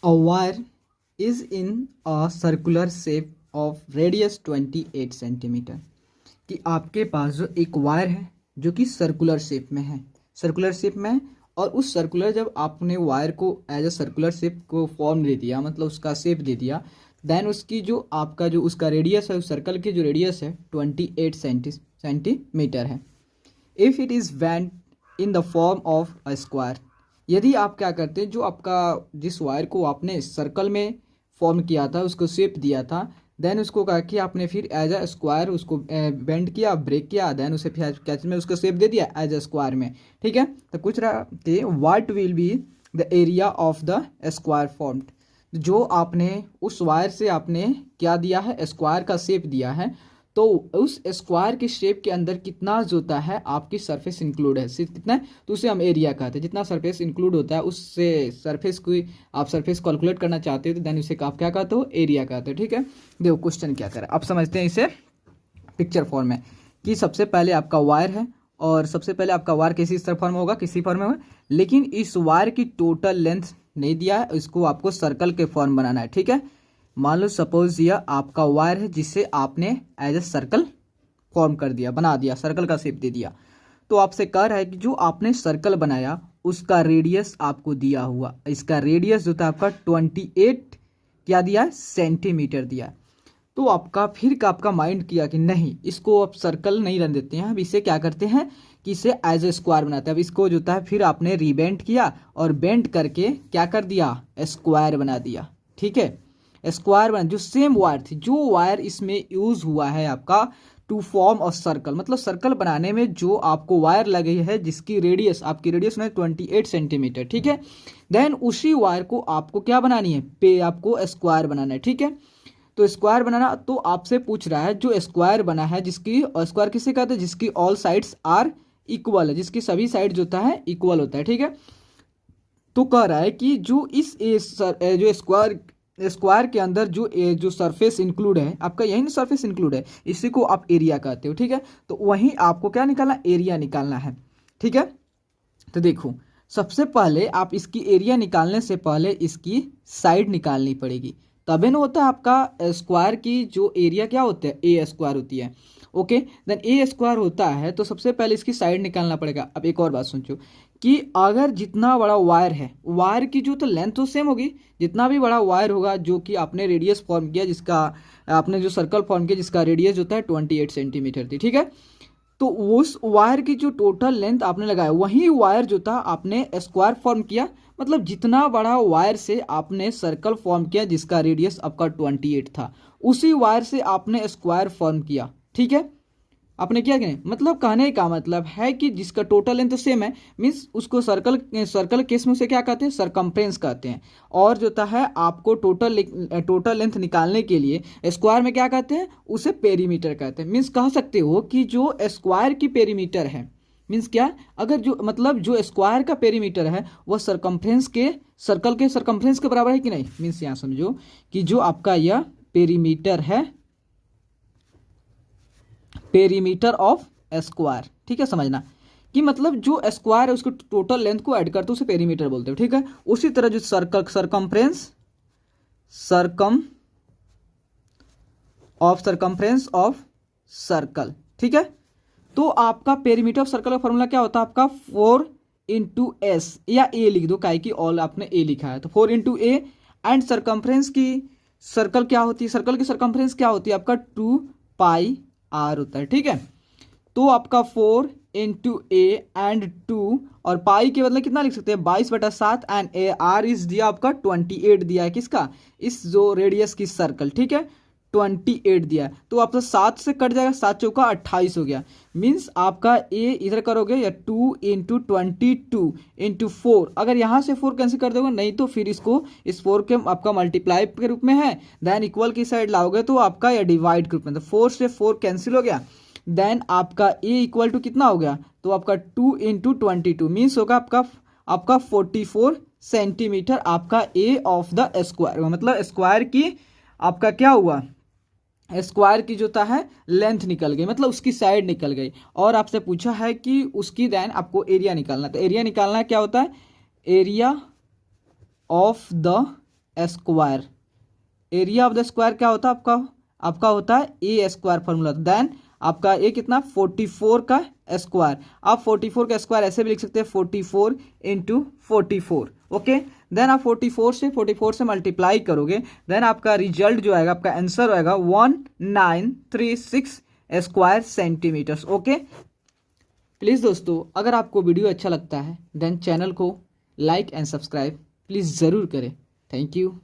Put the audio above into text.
A wire is in a circular shape of radius 28 centimetre. कि आपके पास जो एक वायर है जो कि सर्कुलर शेप में है, सर्कुलर शेप में है, और उस सर्कुलर जब आपने वायर को एज अ सर्कुलर शेप को फॉर्म दे दिया, मतलब उसका शेप दे दिया, देन उसकी जो आपका जो उसका रेडियस है, उस सर्कल की जो रेडियस है 28 सेंटीमीटर है। If it is went in the form of a square, यदि आप क्या करते हैं, जो आपका जिस वायर को आपने सर्कल में फॉर्म किया था, उसको शेप दिया था, देन उसको क्या किया आपने, फिर एज अ स्क्वायर उसको बेंड किया, ब्रेक किया, देन उसे फिर कैच में उसको शेप दे दिया एज अ स्क्वायर में। ठीक है, तो कुछ रहा कि what will be the area of the square formed. जो आपने उस वायर से आपने क्या दिया है, स्क्वायर का शेप दिया है, तो उस स्क्वायर के शेप के अंदर कितना जो होता है आपकी सरफेस इंक्लूड है, सिर्फ कितना है, तो उसे हम एरिया कहते हैं। जितना सरफेस इंक्लूड होता है उससे सरफेस को आप सरफेस कैलकुलेट करना चाहते हो तो देन उसे आप क्या कहते हो, एरिया कहते हो। ठीक है, देखो क्वेश्चन क्या करें, अब समझते हैं इसे पिक्चर फॉर्म में। कि सबसे पहले आपका वायर है, और सबसे पहले आपका वायर किसी फॉर्म में होगा, किसी फॉर्म में होगा, लेकिन इस वायर की टोटल लेंथ नहीं दिया है, इसको आपको सर्कल के फॉर्म बनाना है। ठीक है, मान लो सपोज यह आपका वायर है जिसे आपने एज ए सर्कल फॉर्म कर दिया, बना दिया, सर्कल का शेप दे दिया। तो आपसे कह रहा है कि जो आपने सर्कल बनाया उसका रेडियस आपको दिया हुआ, इसका रेडियस जो था आपका 28 क्या दिया है, सेंटीमीटर दिया। तो आपका फिर का आपका माइंड किया कि नहीं, इसको अब सर्कल नहीं रहने देते हैं, अब इसे क्या करते हैं कि इसे एज ए स्क्वायर बनाते हैं। अब इसको जो था फिर आपने रीबेंड किया और बेंड करके क्या कर दिया, स्क्वायर बना दिया। ठीक है, स्क्वायर बना, जो सेम वायर थी, जो वायर इसमें यूज हुआ है आपका टू फॉर्म अ सर्कल, मतलब सर्कल बनाने में जो आपको वायर लगी है जिसकी रेडियस, आपकी रेडियस है 28 सेंटीमीटर। ठीक है, देन उसी वायर को आपको क्या बनानी है, पे आपको स्क्वायर बनाना है। ठीक है, तो स्क्वायर बनाना, तो आपसे पूछ रहा है जो स्क्वायर बना है, जिसकी स्क्वायर किसे कहते हैं, जिसकी ऑल साइड्स आर इक्वल है, जिसकी सभी साइड जो होता है इक्वल होता है। ठीक है, तो कह रहा है कि जो इस जो स्क्वायर के अंदर जो सरफेस इंक्लूड है आपका, यही ना सरफेस इंक्लूड है, इसी को आप एरिया कहते हो। ठीक है, तो वहीं आपको क्या निकालना, एरिया निकालना है। ठीक है, तो देखो सबसे पहले आप इसकी एरिया निकालने से पहले इसकी साइड निकालनी पड़ेगी, तबे ना होता है आपका स्क्वायर की जो एरिया क्या होता है, ए स्क्वायर होती है। ओके, देन ए स्क्वायर होता है, तो सबसे पहले इसकी साइड निकालना पड़ेगा। अब एक और बात सोचो कि अगर जितना बड़ा वायर है, वायर की जो तो लेंथ तो सेम होगी, जितना भी बड़ा वायर होगा जो कि आपने रेडियस फॉर्म किया, जिसका आपने जो सर्कल फॉर्म किया जिसका रेडियस होता है 28 सेंटीमीटर थी। ठीक है, तो उस वायर की जो टोटल लेंथ आपने लगाया, वही वायर जो था आपने स्क्वायर फॉर्म किया, मतलब जितना बड़ा वायर से आपने सर्कल फॉर्म किया जिसका रेडियस आपका 28 था, उसी वायर से आपने स्क्वायर फॉर्म किया। ठीक है, आपने क्या करें, मतलब कहने का मतलब है कि जिसका टोटल लेंथ तो सेम है, मीन्स उसको सर्कल सर्कल केस में उसे क्या कहते हैं, सरकमफ्रेंस कहते हैं। और जो होता है आपको टोटल लेंथ निकालने के लिए स्क्वायर में क्या कहते हैं, उसे पेरीमीटर कहते हैं। मीन्स कह सकते हो कि जो स्क्वायर की पेरीमीटर है, मीन्स क्या, अगर जो मतलब जो स्क्वायर का पेरीमीटर है वह सरकमफ्रेंस के सर्कल के सरकमफ्रेंस के बराबर है कि नहीं। मीन्स यहाँ समझो कि जो आपका यह पेरीमीटर है, पेरीमीटर ऑफ स्क्वायर। ठीक है, समझना कि मतलब जो स्क्वायर है उसको टोटल लेंथ को ऐड करते हो उसे पेरीमीटर बोलते हो। ठीक है, उसी तरह जो सर्कल सरकमफ्रेंस ऑफ सर्कल। ठीक है, तो आपका पेरीमीटर ऑफ सर्कल का फॉर्मूला क्या होता है, आपका 4 × या ए लिख दो, काहे की ऑल आपने ए लिखा है, तो 4 × ए। एंड सरकमफ्रेंस की सर्कल क्या होती है, सर्कल की सरकमफ्रेंस क्या होती है आपका 2πr होता है। ठीक है, तो आपका 4 × ए एंड 2, और पाई के बदले कितना लिख सकते हैं, 22/7, एंड ए आर इस दिया आपका 28 दिया है, किसका, इस जो रेडियस की सर्कल। ठीक है, 28 दिया है, तो आपका 7 से कट जाएगा, 7 चौका 28 हो गया। मीन्स आपका ए इधर करोगे या 2 × 22 × 4, अगर यहाँ से 4 कैंसिल कर दोगे, नहीं तो फिर इसको इस 4 के आपका मल्टीप्लाई के रूप में है, देन इक्वल की साइड लाओगे तो आपका या डिवाइड के रूप में, तो 4 से 4 कैंसिल हो गया, देन आपका ए इक्वल टू कितना हो गया, तो आपका 2 × 22 मीन्स होगा आपका 44 सेंटीमीटर आपका ए ऑफ द स्क्वायर, मतलब स्क्वायर की आपका क्या हुआ, स्क्वायर की जो था है लेंथ निकल गई, मतलब उसकी साइड निकल गई। और आपसे पूछा है कि उसकी देन आपको एरिया निकालना, तो एरिया निकालना क्या होता है, area of the square. Area of the square क्या होता है आपका होता है ए स्क्वायर फार्मूला। देन आपका ए कितना 44 का स्क्वायर। आप 44 का स्क्वायर ऐसे भी लिख सकते हैं 44 इंटू 44। ओके, देन आप 44 से मल्टीप्लाई करोगे, देन आपका रिजल्ट जो आएगा, आपका आंसर आएगा 1936 स्क्वायर सेंटीमीटर्स। ओके, प्लीज़ दोस्तों अगर आपको वीडियो अच्छा लगता है देन चैनल को लाइक एंड सब्सक्राइब प्लीज़ ज़रूर करें। Thank you.